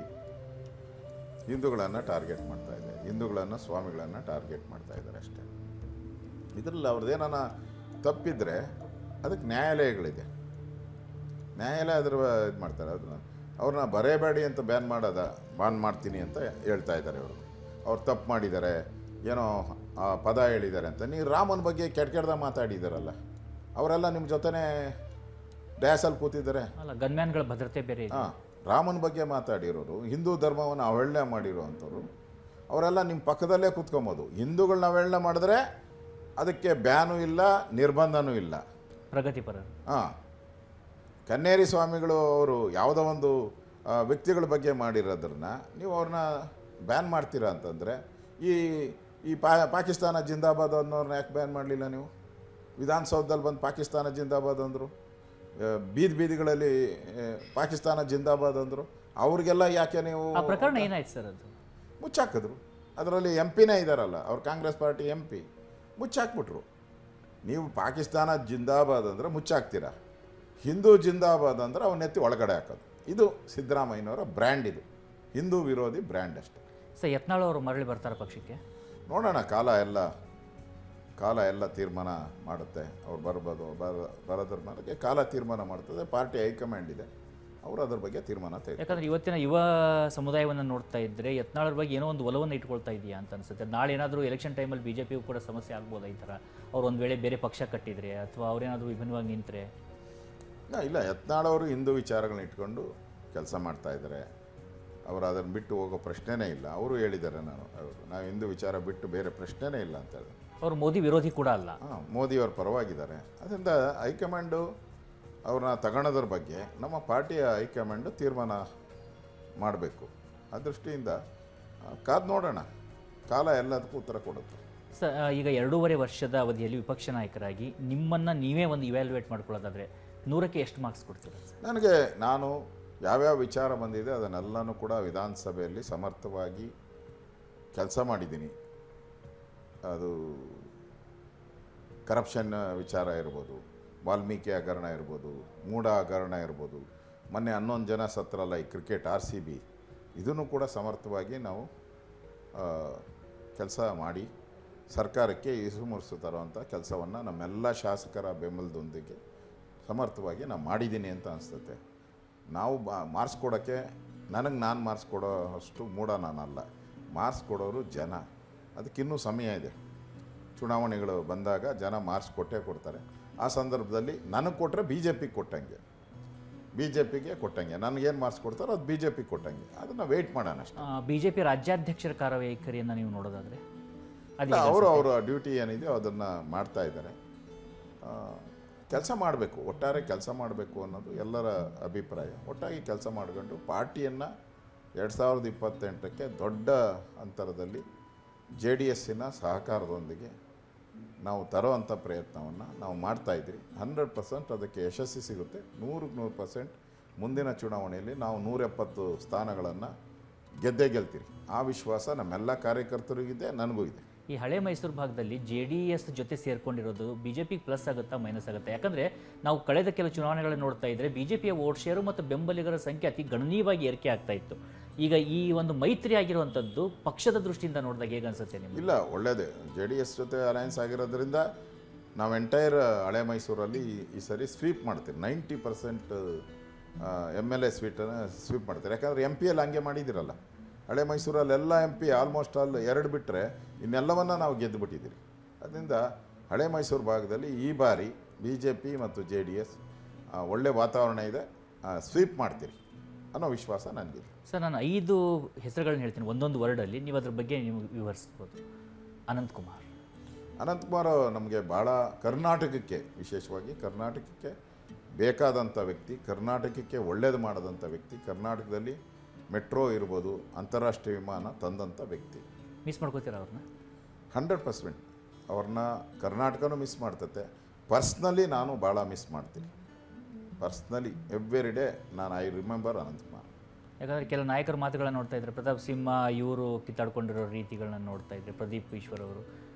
ಹಿಂದೂಗಳನ್ನು ಟಾರ್ಗೆಟ್ ಮಾಡ್ತಾ ಇದೆ. ಹಿಂದೂಗಳನ್ನು, ಸ್ವಾಮಿಗಳನ್ನು ಟಾರ್ಗೆಟ್ ಮಾಡ್ತಾ ಇದ್ದಾರೆ ಅಷ್ಟೇ. ಇದರಲ್ಲಿ ಅವ್ರದ್ದೇನ ತಪ್ಪಿದರೆ ಅದಕ್ಕೆ ನ್ಯಾಯಾಲಯಗಳಿದೆ. ನ್ಯಾಯಾಲಯ ಅದ್ರ ಇದು ಮಾಡ್ತಾರೆ. ಅದನ್ನು ಅವ್ರನ್ನ ಬರೇಬೇಡಿ ಅಂತ ಬ್ಯಾನ್ ಮಾಡ್ತೀನಿ ಅಂತ ಹೇಳ್ತಾ ಇದ್ದಾರೆ. ಅವ್ರು ತಪ್ಪು ಮಾಡಿದ್ದಾರೆ, ಏನೋ ಪದ ಹೇಳಿದ್ದಾರೆ ಅಂತ. ನೀವು ರಾಮನ ಬಗ್ಗೆ ಕೆಟ್ಟದಾಗ ಮಾತಾಡಿದಾರಲ್ಲ, ಅವರೆಲ್ಲ ನಿಮ್ಮ ಜೊತೆನೇ ಡ್ಯಾಸಲ್ಲಿ ಕೂತಿದ್ದಾರೆ. ಅಲ್ಲ, ಗನ್ಮ್ಯಾನ್ಗಳ ಭದ್ರತೆ ಬೇರೆ. ಹಾಂ, ರಾಮನ ಬಗ್ಗೆ ಮಾತಾಡಿರೋರು, ಹಿಂದೂ ಧರ್ಮವನ್ನು ಅವಹೇಳನೆ ಮಾಡಿರೋವಂಥವ್ರು, ಅವರೆಲ್ಲ ನಿಮ್ಮ ಪಕ್ಕದಲ್ಲೇ ಕೂತ್ಕೊಬೋದು. ಹಿಂದೂಗಳನ್ನ ಅವಹೇಳನೆ ಮಾಡಿದ್ರೆ ಅದಕ್ಕೆ ಬ್ಯಾನು ಇಲ್ಲ, ನಿರ್ಬಂಧನೂ ಇಲ್ಲ. ಪ್ರಗತಿಪರ. ಹಾಂ, ಕನ್ನೇರಿ ಸ್ವಾಮಿಗಳು ಅವರು ಯಾವುದೋ ಒಂದು ವ್ಯಕ್ತಿಗಳ ಬಗ್ಗೆ ಮಾಡಿರೋದ್ರನ್ನ ನೀವು ಅವ್ರನ್ನ ಬ್ಯಾನ್ ಮಾಡ್ತೀರಾ ಅಂತಂದರೆ, ಈ ಪಾಕಿಸ್ತಾನ ಜಿಂದಾಬಾದ್ ಅನ್ನೋರನ್ನ ಯಾಕೆ ಬ್ಯಾನ್ ಮಾಡಲಿಲ್ಲ ನೀವು? ವಿಧಾನಸೌಧದಲ್ಲಿ ಬಂದು ಪಾಕಿಸ್ತಾನ ಜಿಂದಾಬಾದ್ ಅಂದರು, ಬೀದಿಗಳಲ್ಲಿ ಪಾಕಿಸ್ತಾನ ಜಿಂದಾಬಾದ್ ಅಂದರು. ಅವ್ರಿಗೆಲ್ಲ ಯಾಕೆ ನೀವು ಪ್ರಕರಣ ಏನಾಯ್ತು ಸರ್? ಅದು ಮುಚ್ಚಾಕಿದ್ರು. ಅದರಲ್ಲಿ MP ನೇ ಇದ್ದಾರಲ್ಲ, ಅವ್ರು ಕಾಂಗ್ರೆಸ್ ಪಾರ್ಟಿ MP, ಮುಚ್ಚಾಕ್ಬಿಟ್ರು. ನೀವು ಪಾಕಿಸ್ತಾನ ಜಿಂದಾಬಾದ್ ಅಂದರೆ ಮುಚ್ಚಾಕ್ತೀರಾ, ಹಿಂದೂ ಜಿಂದಾಬಾದ್ ಅಂದರೆ ಅವನ್ನೆತ್ತಿ ಒಳಗಡೆ ಹಾಕೋದು. ಇದು ಸಿದ್ದರಾಮಯ್ಯನವರ ಬ್ರ್ಯಾಂಡ್, ಇದು ಹಿಂದೂ ವಿರೋಧಿ ಬ್ರ್ಯಾಂಡ್ ಅಷ್ಟೇ. ಸರ್, ಯತ್ನಾಳ್ ಅವರು ಮರಳಿ ಬರ್ತಾರೆ ಪಕ್ಷಕ್ಕೆ? ನೋಡೋಣ, ಕಾಲ ಎಲ್ಲ ತೀರ್ಮಾನ ಮಾಡುತ್ತೆ. ಅವ್ರು ಬರ್ಬೋದು, ಬರೋದ್ರ ಮೇಲೆ ಕಾಲ ತೀರ್ಮಾನ ಮಾಡ್ತದೆ. ಪಾರ್ಟಿ ಹೈಕಮಾಂಡ್ ಇದೆ, ಅವರು ಅದ್ರ ಬಗ್ಗೆ ತೀರ್ಮಾನ ತೆಗೆದು. ಯಾಕಂದರೆ ಇವತ್ತಿನ ಯುವ ಸಮುದಾಯವನ್ನು ನೋಡ್ತಾ ಇದ್ದರೆ ಯತ್ನಾಳ್ ಬಗ್ಗೆ ಏನೋ ಒಂದು ಒಲವನ್ನು ಇಟ್ಕೊಳ್ತಾ ಇದೆಯಾ ಅಂತ ಅನಿಸುತ್ತೆ. ನಾಳೆ ಏನಾದರೂ ಎಲೆಕ್ಷನ್ ಟೈಮಲ್ಲಿ BJPಗೂ ಕೂಡ ಸಮಸ್ಯೆ ಆಗ್ಬೋದಾ ಈ ಥರ? ಅವ್ರು ಒಂದು ವೇಳೆ ಬೇರೆ ಪಕ್ಷ ಕಟ್ಟಿದರೆ ಅಥವಾ ಅವ್ರೇನಾದರೂ ವಿಭಿನ್ನವಾಗಿ ನಿಂತರೆ? ಇಲ್ಲ, ಯತ್ನಾಳ್ ಅವರು ಹಿಂದೂ ವಿಚಾರಗಳನ್ನ ಇಟ್ಕೊಂಡು ಕೆಲಸ ಮಾಡ್ತಾಯಿದ್ದಾರೆ. ಅವರು ಅದನ್ನು ಬಿಟ್ಟು ಹೋಗೋ ಪ್ರಶ್ನೆನೇ ಇಲ್ಲ. ಅವರು ಹೇಳಿದ್ದಾರೆ, ನಾವು ಹಿಂದೂ ವಿಚಾರ ಬಿಟ್ಟು ಬೇರೆ ಪ್ರಶ್ನೆನೇ ಇಲ್ಲ ಅಂತ ಹೇಳಿದ್ರು. ಅವರು ಮೋದಿ ವಿರೋಧಿ ಕೂಡ ಅಲ್ಲ. ಮೋದಿಯವ್ರ ಪರವಾಗಿದ್ದಾರೆ. ಅದರಿಂದ ಹೈಕಮಾಂಡು ಅವ್ರನ್ನ ತಗೊಳೋದ್ರ ಬಗ್ಗೆ ನಮ್ಮ ಪಾರ್ಟಿಯ ಹೈಕಮಾಂಡು ತೀರ್ಮಾನ ಮಾಡಬೇಕು. ಆ ದೃಷ್ಟಿಯಿಂದ ಕಾದು ನೋಡೋಣ, ಕಾಲ ಎಲ್ಲದಕ್ಕೂ ಉತ್ತರ ಕೊಡುತ್ತೆ. ಸರ್, ಈಗ 2.5 ವರ್ಷದ ಅವಧಿಯಲ್ಲಿ ವಿಪಕ್ಷ ನಾಯಕರಾಗಿ ನಿಮ್ಮನ್ನು ನೀವೇ ಒಂದು ಇವ್ಯಾಲ್ಯೂಯೇಟ್ ಮಾಡ್ಕೊಳ್ಳೋದಾದರೆ 100ಕ್ಕೆ ಎಷ್ಟು ಮಾರ್ಕ್ಸ್ ಕೊಡ್ತೀರಾ? ನಾನು ಯಾವ್ಯಾವ ವಿಚಾರ ಬಂದಿದೆ ಅದನ್ನೆಲ್ಲನೂ ಕೂಡ ವಿಧಾನಸಭೆಯಲ್ಲಿ ಸಮರ್ಥವಾಗಿ ಕೆಲಸ ಮಾಡಿದ್ದೀನಿ. ಅದು ಕರಪ್ಷನ್ ವಿಚಾರ ಇರ್ಬೋದು, ವಾಲ್ಮೀಕಿ ಹಗರಣ ಇರ್ಬೋದು, ಮೂಢ ಹಗರಣ ಇರ್ಬೋದು, ಮೊನ್ನೆ 11 ಜನ ಸತ್ರಲ್ಲ ಈ ಕ್ರಿಕೆಟ್ RCB, ಇದನ್ನು ಕೂಡ ಸಮರ್ಥವಾಗಿ ನಾವು ಕೆಲಸ ಮಾಡಿ ಸರ್ಕಾರಕ್ಕೆ ಇಸುಮುರುಸು ತರುವಂಥ ಕೆಲಸವನ್ನು ನಮ್ಮೆಲ್ಲ ಶಾಸಕರ ಬೆಂಬಲದೊಂದಿಗೆ ಸಮರ್ಥವಾಗಿ ನಾನು ಮಾಡಿದ್ದೀನಿ ಅಂತ ಅನಿಸ್ತತೆ. ನಾವು ಮಾರ್ಕ್ಸ್ ಕೊಡೋಕ್ಕೆ ನಾನು ಮಾರ್ಕ್ಸ್ ಕೊಡೋ ಅಷ್ಟು ಮೂಢ ನಾನಲ್ಲ. ಮಾರ್ಕ್ಸ್ ಕೊಡೋರು ಜನ. ಅದಕ್ಕಿನ್ನೂ ಸಮಯ ಇದೆ. ಚುನಾವಣೆಗಳು ಬಂದಾಗ ಜನ ಮಾರ್ಕ್ಸ್ ಕೊಟ್ಟೇ ಕೊಡ್ತಾರೆ. ಆ ಸಂದರ್ಭದಲ್ಲಿ ನನಗೆ ಕೊಟ್ಟರೆ BJPಗೆ ಕೊಟ್ಟಂಗೆ, BJPಗೆ ಕೊಟ್ಟಂಗೆ, ನನಗೇನು ಮಾರ್ಕ್ಸ್ ಕೊಡ್ತಾರೋ ಅದು BJPಗೆ ಕೊಟ್ಟಂಗೆ. ಅದನ್ನು ವೆಯ್ಟ್ ಮಾಡೋಣ ಅಷ್ಟೇ. BJP ರಾಜ್ಯಾಧ್ಯಕ್ಷರ ಕಾರ್ಯವೈಖರಿಯನ್ನು ನೀವು ನೋಡೋದಾದರೆ ಅವರ ಡ್ಯೂಟಿ ಏನಿದೆ ಅದನ್ನು ಮಾಡ್ತಾ ಇದ್ದಾರೆ. ಕೆಲಸ ಮಾಡಬೇಕು, ಒಟ್ಟಾರೆ ಕೆಲಸ ಮಾಡಬೇಕು ಅನ್ನೋದು ಎಲ್ಲರ ಅಭಿಪ್ರಾಯ. ಒಟ್ಟಾಗಿ ಕೆಲಸ ಮಾಡ್ಕೊಂಡು ಪಾರ್ಟಿಯನ್ನು 2028ಕ್ಕೆ ದೊಡ್ಡ ಅಂತರದಲ್ಲಿ JDSನ ಸಹಕಾರದೊಂದಿಗೆ ನಾವು ತರೋವಂಥ ಪ್ರಯತ್ನವನ್ನು ನಾವು ಮಾಡ್ತಾಯಿದ್ದೀವಿ. 100% ಅದಕ್ಕೆ ಯಶಸ್ಸು ಸಿಗುತ್ತೆ. 100% ಮುಂದಿನ ಚುನಾವಣೆಯಲ್ಲಿ ನಾವು 170 ಸ್ಥಾನಗಳನ್ನು ಗೆಲ್ತೀರಿ. ಆ ವಿಶ್ವಾಸ ನಮ್ಮೆಲ್ಲ ಕಾರ್ಯಕರ್ತರಿಗಿದೆ, ನನಗೂ ಇದೆ. ಈ ಹಳೆ ಮೈಸೂರು ಭಾಗದಲ್ಲಿ JDS ಜೊತೆ ಸೇರ್ಕೊಂಡಿರೋದು BJPಗೆ ಪ್ಲಸ್ ಆಗುತ್ತಾ ಮೈನಸ್ ಆಗುತ್ತಾ? ಯಾಕಂದರೆ ನಾವು ಕಳೆದ ಕೆಲವು ಚುನಾವಣೆಗಳನ್ನು ನೋಡ್ತಾ ಇದ್ದರೆ BJPಯ ವೋಟ್ ಶೇರು ಮತ್ತು ಬೆಂಬಲಿಗರ ಸಂಖ್ಯೆ ಅತಿ ಗಣನೀಯವಾಗಿ ಏರಿಕೆ ಆಗ್ತಾ ಇತ್ತು. ಈಗ ಈ ಒಂದು ಮೈತ್ರಿ ಆಗಿರುವಂಥದ್ದು ಪಕ್ಷದ ದೃಷ್ಟಿಯಿಂದ ನೋಡಿದಾಗ ಹೇಗೆ ಅನಿಸುತ್ತೆ ನಿಮಗೆ? ಇಲ್ಲ, ಒಳ್ಳೆಯದೇ. JDS ಜೊತೆ ಅಲಯನ್ಸ್ ಆಗಿರೋದ್ರಿಂದ ನಾವು ಎಂಟೈರ್ ಹಳೆ ಮೈಸೂರಲ್ಲಿ ಈ ಸರಿ ಸ್ವೀಪ್ ಮಾಡ್ತೀವಿ. 90% MLA ಸ್ವೀಪ್ ಮಾಡ್ತಾರೆ. ಯಾಕಂದರೆ MP ಹಂಗೆ ಮಾಡಿದ್ದೀರಲ್ಲ. ಹಳೆ ಮೈಸೂರಲ್ಲೆಲ್ಲ MP ಆಲ್ಮೋಸ್ಟ್ ಆಲ್ 2 ಬಿಟ್ಟರೆ ಇನ್ನೆಲ್ಲವನ್ನು ನಾವು ಗೆದ್ದುಬಿಟ್ಟಿದ್ದೀರಿ. ಅದರಿಂದ ಹಳೆ ಮೈಸೂರು ಭಾಗದಲ್ಲಿ ಈ ಬಾರಿ BJP ಮತ್ತು JDS ಒಳ್ಳೆ ವಾತಾವರಣ ಇದೆ, ಸ್ವೀಪ್ ಮಾಡ್ತೀರಿ ಅನ್ನೋ ವಿಶ್ವಾಸ ನನಗಿದೆ. ಸರ್, ನಾನು 5 ಹೆಸರುಗಳನ್ನ ಹೇಳ್ತೀನಿ, ಒಂದೊಂದು ವರ್ಡಲ್ಲಿ ನೀವು ಅದ್ರ ಬಗ್ಗೆ ನೀವು ವಿವರಿಸ್ಬೋದು. ಅನಂತಕುಮಾರ್ ನಮಗೆ ಭಾಳ ಕರ್ನಾಟಕಕ್ಕೆ, ವಿಶೇಷವಾಗಿ ಕರ್ನಾಟಕಕ್ಕೆ ಬೇಕಾದಂಥ ವ್ಯಕ್ತಿ, ಕರ್ನಾಟಕಕ್ಕೆ ಒಳ್ಳೇದು ಮಾಡೋದಂಥ ವ್ಯಕ್ತಿ, ಕರ್ನಾಟಕದಲ್ಲಿ ಮೆಟ್ರೋ ಇರ್ಬೋದು, ಅಂತಾರಾಷ್ಟ್ರೀಯ ವಿಮಾನ ತಂದಂಥ ವ್ಯಕ್ತಿ. ಮಿಸ್ ಮಾಡ್ಕೋತೀರಾ ಅವ್ರನ್ನ? 100% ಅವ್ರನ್ನ ಕರ್ನಾಟಕನೂ ಮಿಸ್ ಮಾಡ್ತತೆ. ಪರ್ಸ್ನಲಿ ನಾನು ಭಾಳ ಮಿಸ್ ಮಾಡ್ತೀನಿ. Personally every day I remember Ananthkumar. ಯಾಕಂದರೆ ಕೆಲವು ನಾಯಕರ ಮಾತುಗಳನ್ನ ನೋಡ್ತಾ ಇದ್ದಾರೆ, ಪ್ರತಾಪ್ ಸಿಂಹ ಇವರು ಕಿತ್ತಾಡ್ಕೊಂಡಿರೋ ರೀತಿಗಳನ್ನ ನೋಡ್ತಾ ಇದ್ದರೆ, ಪ್ರದೀಪ್ ಈಶ್ವರ್ ಅವರು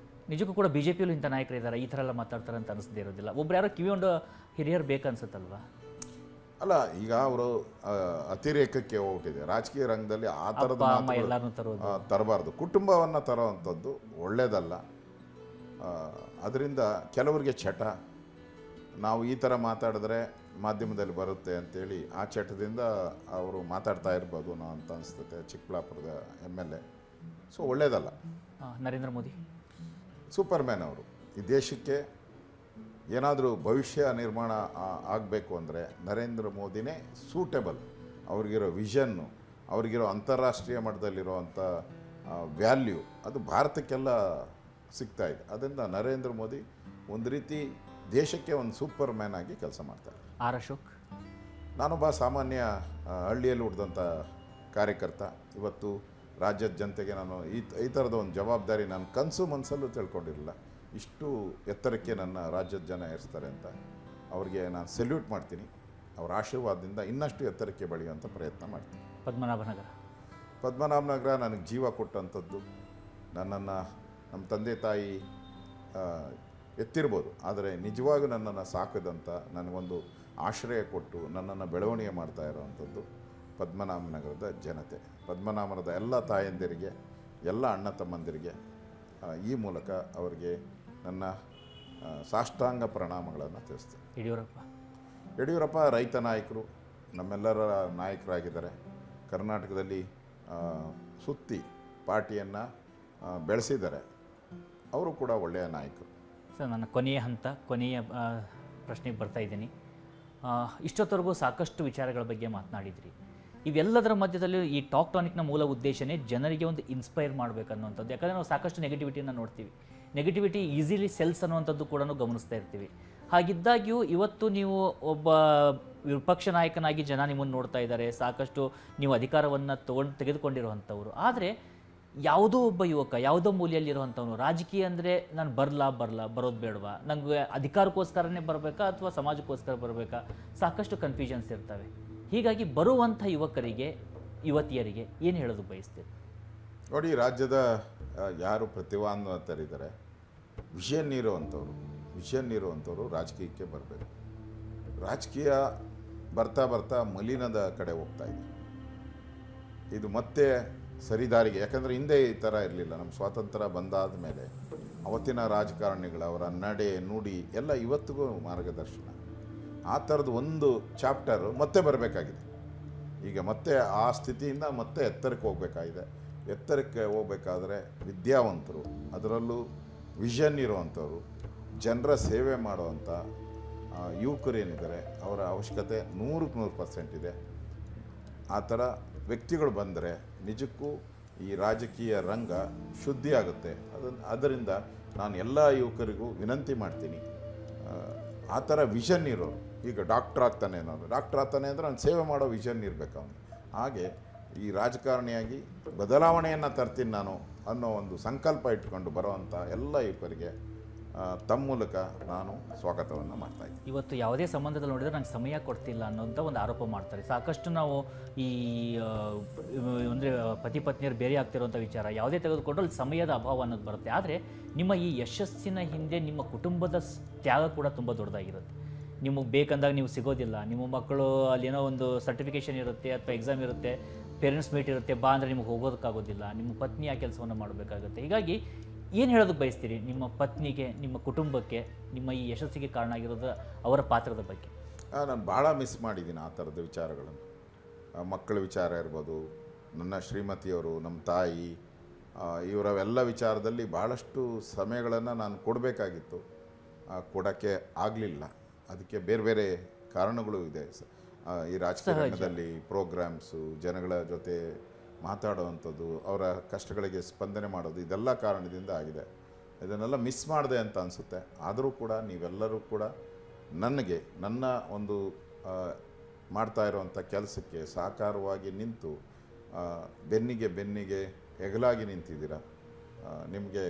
ನಿಜಕ್ಕೂ ಕೂಡ BJPಯಲ್ಲೂ ಇಂಥ ನಾಯಕರಿದ್ದಾರೆ, ಈ ಥರ ಎಲ್ಲ ಮಾತಾಡ್ತಾರೆ ಅಂತ ಅನಿಸದೇ ಇರೋದಿಲ್ಲ. ಒಬ್ರು ಯಾರೋ ಕಿವಿಗೊಂಡು ಹಿರಿಯರು ಬೇಕನ್ಸುತ್ತಲ್ವಾ? ಅಲ್ಲ, ಈಗ ಅವರು ಅತಿರೇಕಕ್ಕೆ ಹೋಗ್ಬಿಟ್ಟಿದೆ ರಾಜಕೀಯ ರಂಗದಲ್ಲಿ. ಆ ಥರದ ತರಬಾರ್ದು. ಕುಟುಂಬವನ್ನು ತರೋವಂಥದ್ದು ಒಳ್ಳೆಯದಲ್ಲ. ಅದರಿಂದ ಕೆಲವರಿಗೆ ಚಟ, ನಾವು ಈ ಥರ ಮಾತಾಡಿದ್ರೆ ಮಾಧ್ಯಮದಲ್ಲಿ ಬರುತ್ತೆ ಅಂತೇಳಿ ಆ ಚಟದಿಂದ ಅವರು ಮಾತಾಡ್ತಾ ಇರ್ಬೋದು ಅಂತ ಅನಿಸ್ತತೆ. ಚಿಕ್ಕಬಳ್ಳಾಪುರದ MLA. ಸೊ ಒಳ್ಳೆಯದಲ್ಲ. ನರೇಂದ್ರ ಮೋದಿ ಸೂಪರ್ಮ್ಯಾನ್ ಅವರು. ಈ ದೇಶಕ್ಕೆ ಏನಾದರೂ ಭವಿಷ್ಯ ನಿರ್ಮಾಣ ಆಗಬೇಕು ಅಂದರೆ ನರೇಂದ್ರ ಮೋದಿನೇ ಸೂಟೇಬಲ್. ಅವ್ರಿಗಿರೋ ವಿಷನ್ನು, ಅವ್ರಿಗಿರೋ ಅಂತಾರಾಷ್ಟ್ರೀಯ ಮಟ್ಟದಲ್ಲಿರೋವಂಥ ವ್ಯಾಲ್ಯೂ ಅದು ಭಾರತಕ್ಕೆಲ್ಲ ಸಿಗ್ತಾ ಇದೆ. ಅದರಿಂದ ನರೇಂದ್ರ ಮೋದಿ ಒಂದು ರೀತಿ ದೇಶಕ್ಕೆ ಒಂದು ಸೂಪರ್ ಮ್ಯಾನ್ ಆಗಿ ಕೆಲಸ ಮಾಡ್ತಾರೆ. ಆರ್ ಅಶೋಕ್, ನಾನೊಬ್ಬ ಸಾಮಾನ್ಯ ಹಳ್ಳಿಯಲ್ಲಿ ಹುಟ್ಟಿದಂಥ ಕಾರ್ಯಕರ್ತ. ಇವತ್ತು ರಾಜ್ಯದ ಜನತೆಗೆ ನಾನು ಈ ಥರದ ಒಂದು ಜವಾಬ್ದಾರಿ ನನ್ನ ಕನಸು ಮನಸ್ಸಲ್ಲೂ ತಿಳ್ಕೊಂಡಿರಲಿಲ್ಲ. ಇಷ್ಟು ಎತ್ತರಕ್ಕೆ ನನ್ನ ರಾಜ್ಯದ ಜನ ಏರಿಸ್ತಾರೆ ಅಂತ ಅವ್ರಿಗೆ ನಾನು ಸೆಲ್ಯೂಟ್ ಮಾಡ್ತೀನಿ. ಅವರ ಆಶೀರ್ವಾದದಿಂದ ಇನ್ನಷ್ಟು ಎತ್ತರಕ್ಕೆ ಬೆಳೆಯುವಂಥ ಪ್ರಯತ್ನ ಮಾಡ್ತೀನಿ. ಪದ್ಮನಾಭನಗರ ನನಗೆ ಜೀವ ಕೊಟ್ಟಂಥದ್ದು. ನನ್ನನ್ನು ನಮ್ಮ ತಂದೆ ತಾಯಿ ಎತ್ತಿರ್ಬೋದು, ಆದರೆ ನಿಜವಾಗೂ ನನ್ನನ್ನು ಸಾಕಿದಂಥ, ನನಗೊಂದು ಆಶ್ರಯ ಕೊಟ್ಟು ನನ್ನನ್ನು ಬೆಳವಣಿಗೆ ಮಾಡ್ತಾ ಇರೋವಂಥದ್ದು ಪದ್ಮನಾಭನಗರದ ಜನತೆ. ಪದ್ಮನಾಭನಗರದ ಎಲ್ಲ ತಾಯಂದಿರಿಗೆ, ಎಲ್ಲ ಅಣ್ಣ ತಮ್ಮಂದಿರಿಗೆ ಈ ಮೂಲಕ ಅವರಿಗೆ ನನ್ನ ಸಾಷ್ಟಾಂಗ ಪ್ರಣಾಮಗಳನ್ನು ತಿಳಿಸ್ತೇನೆ. ಯಡಿಯೂರಪ್ಪ ರೈತ ನಾಯಕರು, ನಮ್ಮೆಲ್ಲರ ನಾಯಕರಾಗಿದ್ದಾರೆ. ಕರ್ನಾಟಕದಲ್ಲಿ ಸುತ್ತಿ ಪಾರ್ಟಿಯನ್ನು ಬೆಳೆಸಿದ್ದಾರೆ. ಅವರು ಕೂಡ ಒಳ್ಳೆಯ ನಾಯಕರು. ಸರ್, ನನ್ನ ಕೊನೆಯ ಪ್ರಶ್ನೆಗೆ ಬರ್ತಾ ಇದ್ದೀನಿ. ಇಷ್ಟೊತ್ತವರೆಗೂ ಸಾಕಷ್ಟು ವಿಚಾರಗಳ ಬಗ್ಗೆ ಮಾತನಾಡಿದ್ರಿ. ಇವೆಲ್ಲದರ ಮಧ್ಯದಲ್ಲಿ ಈ ಟಾಕ್ ಟಾನಿಕ್ನ ಮೂಲ ಉದ್ದೇಶನೇ ಜನರಿಗೆ ಒಂದು ಇನ್ಸ್ಪೈರ್ ಮಾಡಬೇಕನ್ನುವಂಥದ್ದು. ಯಾಕಂದರೆ ನಾವು ಸಾಕಷ್ಟು ನೆಗೆಟಿವಿಟಿನ ನೋಡ್ತೀವಿ. ನೆಗೆಟಿವಿಟಿ ಈಸಿಲಿ ಸೆಲ್ಸ್ ಅನ್ನುವಂಥದ್ದು ಕೂಡ ಗಮನಿಸ್ತಾ ಇರ್ತೀವಿ. ಹಾಗಿದ್ದಾಗ್ಯೂ ಇವತ್ತು ನೀವು ಒಬ್ಬ ವಿಪಕ್ಷ ನಾಯಕನಾಗಿ ಜನ ನಿಮ್ಮನ್ನು ನೋಡ್ತಾ ಇದ್ದಾರೆ. ಸಾಕಷ್ಟು ನೀವು ಅಧಿಕಾರವನ್ನು ತೆಗೆದುಕೊಂಡಿರುವಂಥವ್ರು. ಆದರೆ ಯಾವುದೋ ಒಬ್ಬ ಯುವಕ, ಯಾವುದೋ ಮೂಲೆಯಲ್ಲಿರುವಂಥವನು ರಾಜಕೀಯ ಅಂದರೆ ನಾನು ಬರೋದು ಬೇಡವಾ, ನನಗೆ ಅಧಿಕಾರಕ್ಕೋಸ್ಕರನೇ ಬರಬೇಕಾ ಅಥವಾ ಸಮಾಜಕ್ಕೋಸ್ಕರ ಬರಬೇಕಾ, ಸಾಕಷ್ಟು ಕನ್ಫ್ಯೂಷನ್ಸ್ ಇರ್ತವೆ. ಹೀಗಾಗಿ ಬರುವಂಥ ಯುವಕರಿಗೆ, ಯುವತಿಯರಿಗೆ ಏನು ಹೇಳೋದು ಬಯಸ್ತೀರಿ? ನೋಡಿ, ರಾಜ್ಯದ ಯಾರು ಪ್ರತಿಭಾನ್ವಿತರಿದ್ದಾರೆ, ವಿಷನ್ ಇರುವಂಥವ್ರು ರಾಜಕೀಯಕ್ಕೆ ಬರಬೇಕು. ರಾಜಕೀಯ ಬರ್ತಾ ಬರ್ತಾ ಮಲಿನದ ಕಡೆ ಹೋಗ್ತಾ ಇದೆ. ಇದು ಮತ್ತೆ ಸರಿದಾರಿಗೆ, ಯಾಕಂದರೆ ಹಿಂದೆ ಈ ಥರ ಇರಲಿಲ್ಲ. ನಮ್ಮ ಸ್ವಾತಂತ್ರ್ಯ ಬಂದಾದ ಮೇಲೆ ಅವತ್ತಿನ ರಾಜಕಾರಣಿಗಳು, ಅವರ ನಡೆ ನುಡಿ ಎಲ್ಲ ಇವತ್ತಿಗೂ ಮಾರ್ಗದರ್ಶನ. ಆ ಥರದ್ದು ಒಂದು ಚಾಪ್ಟರು ಮತ್ತೆ ಬರಬೇಕಾಗಿದೆ. ಈಗ ಮತ್ತೆ ಆ ಸ್ಥಿತಿಯಿಂದ ಮತ್ತೆ ಎತ್ತರಕ್ಕೆ ಹೋಗಬೇಕಾಗಿದೆ. ಎತ್ತರಕ್ಕೆ ಹೋಗಬೇಕಾದ್ರೆ ವಿದ್ಯಾವಂತರು, ಅದರಲ್ಲೂ ವಿಷನ್ ಇರುವಂಥವ್ರು, ಜನರ ಸೇವೆ ಮಾಡುವಂಥ ಯುವಕರೇನಿದ್ದಾರೆ ಅವರ ಅವಶ್ಯಕತೆ 100% ಇದೆ. ಆ ಥರ ವ್ಯಕ್ತಿಗಳು ಬಂದರೆ ನಿಜಕ್ಕೂ ಈ ರಾಜಕೀಯ ರಂಗ ಶುದ್ಧಿ ಆಗುತ್ತೆ. ಅದರಿಂದ ನಾನು ಎಲ್ಲ ಯುವಕರಿಗೂ ವಿನಂತಿ ಮಾಡ್ತೀನಿ, ಆ ಥರ ವಿಷನ್ ಇರೋರು. ಈಗ ಡಾಕ್ಟ್ರ್ ಆಗ್ತಾನೆ ಅಂದರೆ ನಾನು ಸೇವೆ ಮಾಡೋ ವಿಷನ್ ಇರಬೇಕು ಅವನು. ಹಾಗೆ ಈ ರಾಜಕಾರಣಿಯಾಗಿ ಬದಲಾವಣೆಯನ್ನು ತರ್ತೀನಿ ನಾನು ಅನ್ನೋ ಒಂದು ಸಂಕಲ್ಪ ಇಟ್ಕೊಂಡು ಬರೋವಂಥ ಎಲ್ಲ ಯುವಕರಿಗೆ ತಮ್ಮ ಮೂಲಕ ನಾನು ಸ್ವಾಗತವನ್ನು ಮಾಡ್ತಾಯಿದ್ದೀನಿ. ಇವತ್ತು ಯಾವುದೇ ಸಂಬಂಧದಲ್ಲಿ ನೋಡಿದರೆ ನಂಗೆ ಸಮಯ ಕೊಡ್ತಿಲ್ಲ ಅನ್ನೋಂಥ ಒಂದು ಆರೋಪ ಮಾಡ್ತಾರೆ. ಸಾಕಷ್ಟು ನಾವು ಈ ಅಂದರೆ ಪತಿ ಪತ್ನಿಯರು ಬೇರೆ ಆಗ್ತಿರೋಂಥ ವಿಚಾರ ಯಾವುದೇ ತೆಗೆದುಕೊಂಡ್ರೆ ಅಲ್ಲಿ ಸಮಯದ ಅಭಾವ ಅನ್ನೋದು ಬರುತ್ತೆ. ಆದರೆ ನಿಮ್ಮ ಈ ಯಶಸ್ಸಿನ ಹಿಂದೆ ನಿಮ್ಮ ಕುಟುಂಬದ ತ್ಯಾಗ ಕೂಡ ತುಂಬ ದೊಡ್ಡದಾಗಿರುತ್ತೆ. ನಿಮಗೆ ಬೇಕಂದಾಗ ನೀವು ಸಿಗೋದಿಲ್ಲ. ನಿಮ್ಮ ಮಕ್ಕಳು ಅಲ್ಲಿ ಏನೋ ಒಂದು ಸರ್ಟಿಫಿಕೇಷನ್ ಇರುತ್ತೆ ಅಥವಾ ಎಕ್ಸಾಮ್ ಇರುತ್ತೆ, ಪೇರೆಂಟ್ಸ್ ಮೀಟ್ ಇರುತ್ತೆ, ಬಾ ಅಂದರೆ ನಿಮಗೆ ಹೋಗೋದಕ್ಕಾಗೋದಿಲ್ಲ. ನಿಮ್ಮ ಪತ್ನಿ ಆ ಕೆಲಸವನ್ನು ಮಾಡಬೇಕಾಗುತ್ತೆ. ಹೀಗಾಗಿ ಏನು ಹೇಳೋದಕ್ಕೆ ಬಯಸ್ತೀರಿ ನಿಮ್ಮ ಪತ್ನಿಗೆ, ನಿಮ್ಮ ಕುಟುಂಬಕ್ಕೆ, ನಿಮ್ಮ ಈ ಯಶಸ್ಸಿಗೆ ಕಾರಣ ಆಗಿರೋದು ಅವರ ಪಾತ್ರದ ಬಗ್ಗೆ? ನಾನು ಭಾಳ ಮಿಸ್ ಮಾಡಿದ್ದೀನಿ ಆ ಥರದ ವಿಚಾರಗಳನ್ನು. ಮಕ್ಕಳ ವಿಚಾರ ಇರ್ಬೋದು, ನನ್ನ ಶ್ರೀಮತಿಯವರು, ನಮ್ಮ ತಾಯಿ, ಇವರವೆಲ್ಲ ವಿಚಾರದಲ್ಲಿ ಭಾಳಷ್ಟು ಸಮಯಗಳನ್ನು ನಾನು ಕೊಡಬೇಕಾಗಿತ್ತು, ಕೊಡೋಕ್ಕೆ ಆಗಲಿಲ್ಲ. ಅದಕ್ಕೆ ಬೇರೆ ಬೇರೆ ಕಾರಣಗಳು ಇದೆ. ಈ ರಾಜಕಾರಣದಲ್ಲಿ ಪ್ರೋಗ್ರಾಮ್ಸು, ಜನಗಳ ಜೊತೆ ಮಾತಾಡುವಂಥದ್ದು, ಅವರ ಕಷ್ಟಗಳಿಗೆ ಸ್ಪಂದನೆ ಮಾಡೋದು, ಇದೆಲ್ಲ ಕಾರಣದಿಂದ ಆಗಿದೆ. ಇದನ್ನೆಲ್ಲ ಮಿಸ್ ಮಾಡಿದೆ ಅಂತ ಅನಿಸುತ್ತೆ. ಆದರೂ ಕೂಡ ನೀವೆಲ್ಲರೂ ಕೂಡ ನನಗೆ ನನ್ನ ಒಂದು ಮಾಡ್ತಾ ಇರುವಂಥ ಕೆಲಸಕ್ಕೆ ಸಹಕಾರವಾಗಿ ನಿಂತು ಬೆನ್ನಿಗೆ ಹೆಗಲಾಗಿ ನಿಂತಿದ್ದೀರಾ. ನಿಮಗೆ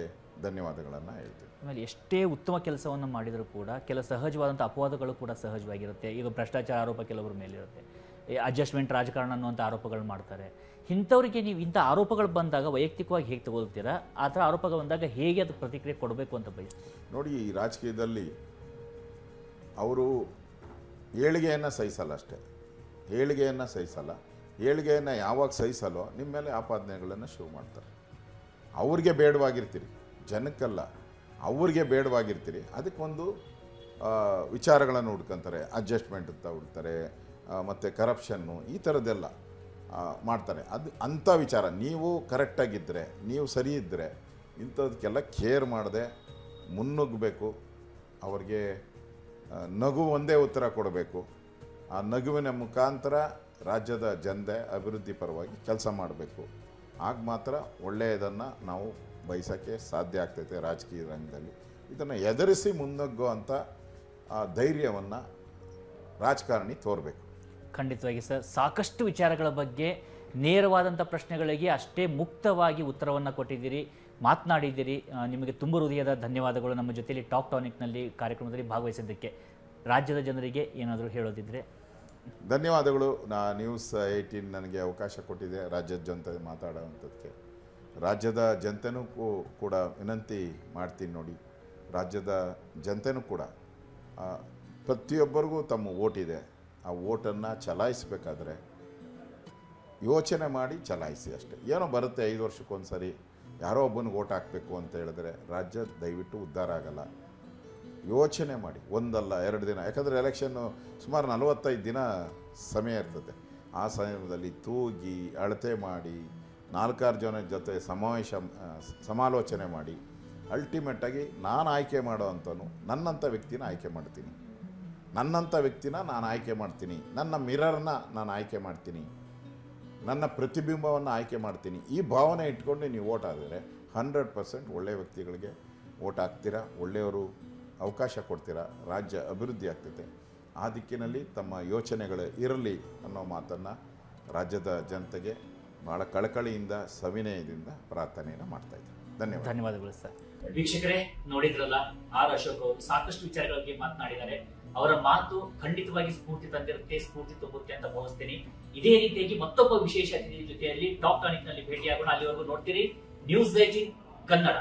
ಧನ್ಯವಾದಗಳನ್ನು ಹೇಳ್ತೀನಿ. ಆಮೇಲೆ ಎಷ್ಟೇ ಉತ್ತಮ ಕೆಲಸವನ್ನು ಮಾಡಿದರೂ ಕೂಡ ಕೆಲ ಸಹಜವಾದಂಥ ಅಪವಾದಗಳು ಕೂಡ ಸಹಜವಾಗಿರುತ್ತೆ. ಈಗ ಭ್ರಷ್ಟಾಚಾರ ಆರೋಪ ಕೆಲವರ ಮೇಲಿರುತ್ತೆ, ಅಡ್ಜಸ್ಟ್ಮೆಂಟ್ ರಾಜಕಾರಣ ಅನ್ನುವಂಥ ಆರೋಪಗಳು ಮಾಡ್ತಾರೆ. ಇಂಥವ್ರಿಗೆ ನೀವು ಇಂಥ ಆರೋಪಗಳು ಬಂದಾಗ ವೈಯಕ್ತಿಕವಾಗಿ ಹೇಗೆ ತಗೊಳ್ತೀರಾ? ಆ ಥರ ಆರೋಪಗಳು ಬಂದಾಗ ಹೇಗೆ ಅದು ಪ್ರತಿಕ್ರಿಯೆ ಕೊಡಬೇಕು ಅಂತ ಬಯಸ್ತೀವಿ? ನೋಡಿ, ಈ ರಾಜಕೀಯದಲ್ಲಿ ಅವರು ಏಳಿಗೆಯನ್ನು ಸಹಿಸಲ್ಲ ಅಷ್ಟೇ. ಏಳಿಗೆಯನ್ನು ಯಾವಾಗ ಸಹಿಸಲ್ಲೋ ನಿಮ್ಮ ಮೇಲೆ ಆಪಾದನೆಗಳನ್ನು ಶುರು ಮಾಡ್ತಾರೆ. ಅವ್ರಿಗೆ ಬೇಡವಾಗಿರ್ತೀರಿ, ಜನಕ್ಕಲ್ಲ, ಅವ್ರಿಗೆ ಬೇಡವಾಗಿರ್ತೀರಿ. ಅದಕ್ಕೊಂದು ವಿಚಾರಗಳನ್ನು ಹುಡ್ಕೊತಾರೆ, ಅಡ್ಜಸ್ಟ್ಮೆಂಟ್ ಅಂತ ಹುಡ್ತಾರೆ, ಮತ್ತು ಕರಪ್ಷನ್ನು, ಈ ಥರದ್ದೆಲ್ಲ ಮಾಡ್ತಾರೆ. ಅಂಥ ವಿಚಾರ ನೀವು ಕರೆಕ್ಟಾಗಿದ್ದರೆ, ನೀವು ಸರಿ ಇದ್ದರೆ ಇಂಥದಕ್ಕೆಲ್ಲ ಕೇರ್ ಮಾಡದೆ ಮುನ್ನುಗ್ಗಬೇಕು. ಅವ್ರಿಗೆ ನಗು ಒಂದೇ ಉತ್ತರ ಕೊಡಬೇಕು. ಆ ನಗುವಿನ ಮುಖಾಂತರ ರಾಜ್ಯದ ಜನತೆ ಅಭಿವೃದ್ಧಿ ಪರವಾಗಿ ಕೆಲಸ ಮಾಡಬೇಕು. ಆಗ ಮಾತ್ರ ಒಳ್ಳೆಯದನ್ನು ನಾವು ಬಯಸೋಕ್ಕೆ ಸಾಧ್ಯ ಆಗ್ತೈತೆ ರಾಜಕೀಯ ರಂಗದಲ್ಲಿ. ಇದನ್ನು ಎದುರಿಸಿ ಮುನ್ನುಗ್ಗುವಂಥ ಧೈರ್ಯವನ್ನು ರಾಜಕಾರಣಿ ತೋರಬೇಕು. ಖಂಡಿತವಾಗಿ ಸರ್, ಸಾಕಷ್ಟು ವಿಚಾರಗಳ ಬಗ್ಗೆ ನೇರವಾದಂಥ ಪ್ರಶ್ನೆಗಳಿಗೆ ಅಷ್ಟೇ ಮುಕ್ತವಾಗಿ ಉತ್ತರವನ್ನು ಕೊಟ್ಟಿದ್ದೀರಿ, ಮಾತನಾಡಿದ್ದೀರಿ. ನಿಮಗೆ ತುಂಬ ಹೃದಯದ ಧನ್ಯವಾದಗಳು. ನಮ್ಮ ಜೊತೆಯಲ್ಲಿ ಟಾಕ್ ಟಾನಿಕ್ನಲ್ಲಿ ಕಾರ್ಯಕ್ರಮದಲ್ಲಿ ಭಾಗವಹಿಸಿದ್ದಕ್ಕೆ. ರಾಜ್ಯದ ಜನರಿಗೆ ಏನಾದರೂ ಹೇಳೋದಿದ್ರೆ? ಧನ್ಯವಾದಗಳು. ನ್ಯೂಸ್ 18 ನನಗೆ ಅವಕಾಶ ಕೊಟ್ಟಿದೆ ರಾಜ್ಯದ ಜನತೆ ಮಾತಾಡುವಂಥದ್ದಕ್ಕೆ. ರಾಜ್ಯದ ಜನತೆನೂ ಕೂಡ ವಿನಂತಿ ಮಾಡ್ತೀನಿ. ನೋಡಿ, ರಾಜ್ಯದ ಜನತೆನೂ ಕೂಡ ಪ್ರತಿಯೊಬ್ಬರಿಗೂ ತಮ್ಮ ಓಟ್ ಇದೆ. ಆ ಓಟನ್ನು ಚಲಾಯಿಸಬೇಕಾದ್ರೆ ಯೋಚನೆ ಮಾಡಿ ಚಲಾಯಿಸಿ ಅಷ್ಟೇ. ಏನೋ ಬರುತ್ತೆ 5 ವರ್ಷಕ್ಕೊಂದು ಸರಿ ಯಾರೋ ಒಬ್ಬನಿಗೆ ಓಟ್ ಹಾಕಬೇಕು ಅಂತ ಹೇಳಿದ್ರೆ ರಾಜ್ಯ ದಯವಿಟ್ಟು ಉದ್ಧಾರ ಆಗಲ್ಲ. ಯೋಚನೆ ಮಾಡಿ, ಒಂದಲ್ಲ 2 ದಿನ, ಯಾಕಂದರೆ ಎಲೆಕ್ಷನ್ನು ಸುಮಾರು 45 ದಿನ ಸಮಯ ಇರ್ತದೆ. ಆ ಸಮಯದಲ್ಲಿ ತೂಗಿ ಅಳತೆ ಮಾಡಿ 4-6 ಜನ ಜೊತೆ ಸಮಾಲೋಚನೆ ಮಾಡಿ ಅಲ್ಟಿಮೇಟಾಗಿ ನಾನು ಆಯ್ಕೆ ಮಾಡೋ ಅಂಥವನು ನನ್ನಂಥ ವ್ಯಕ್ತಿನ ಆಯ್ಕೆ ಮಾಡ್ತೀನಿ, ನನ್ನಂಥ ವ್ಯಕ್ತಿನ ನಾನು ಆಯ್ಕೆ ಮಾಡ್ತೀನಿ, ನನ್ನ ಮಿರರ್ನ ನಾನು ಆಯ್ಕೆ ಮಾಡ್ತೀನಿ, ನನ್ನ ಪ್ರತಿಬಿಂಬವನ್ನು ಆಯ್ಕೆ ಮಾಡ್ತೀನಿ. ಈ ಭಾವನೆ ಇಟ್ಕೊಂಡು ನೀವು ಓಟ್ ಹಾಕಿದರೆ 100% ಒಳ್ಳೆಯ ವ್ಯಕ್ತಿಗಳಿಗೆ ಓಟ್ ಹಾಕ್ತೀರಾ, ಒಳ್ಳೆಯವರು ಅವಕಾಶ ಕೊಡ್ತೀರಾ, ರಾಜ್ಯ ಅಭಿವೃದ್ಧಿ ಆಗ್ತೈತೆ. ಆ ದಿಕ್ಕಿನಲ್ಲಿ ತಮ್ಮ ಯೋಚನೆಗಳು ಇರಲಿ ಅನ್ನೋ ಮಾತನ್ನು ರಾಜ್ಯದ ಜನತೆಗೆ ಭಾಳ ಕಳಕಳಿಯಿಂದ ಸವಿನಯದಿಂದ ಪ್ರಾರ್ಥನೆಯನ್ನು ಮಾಡ್ತಾಯಿದ್ದೀನಿ. ಧನ್ಯವಾದಗಳು ಸರ್. ವೀಕ್ಷಕರೇ, ನೋಡಿದ್ರಲ್ಲ, ಆರ್ ಅಶೋಕ್ ಅವರು ಸಾಕಷ್ಟು ವಿಚಾರಗಳ ಬಗ್ಗೆ ಮಾತನಾಡಿದ್ದಾರೆ. ಅವರ ಮಾತು ಖಂಡಿತವಾಗಿ ಸ್ಫೂರ್ತಿ ತಂದಿರುತ್ತೆ, ಸ್ಫೂರ್ತಿ ತುಂಬುತ್ತೆ ಅಂತ ಭಾವಿಸ್ತೀನಿ. ಇದೇ ರೀತಿಯಾಗಿ ಮತ್ತೊಬ್ಬ ವಿಶೇಷ ಅತಿಥಿ ಜೊತೆಯಲ್ಲಿ ಟಾಪ್ ಟಾನಿಕ್ ನಲ್ಲಿ ಭೇಟಿಯಾಗೋಣ. ಅಲ್ಲಿವರೆಗೂ ನೋಡ್ತೀರಿ ನ್ಯೂಸ್ 18 ಕನ್ನಡ.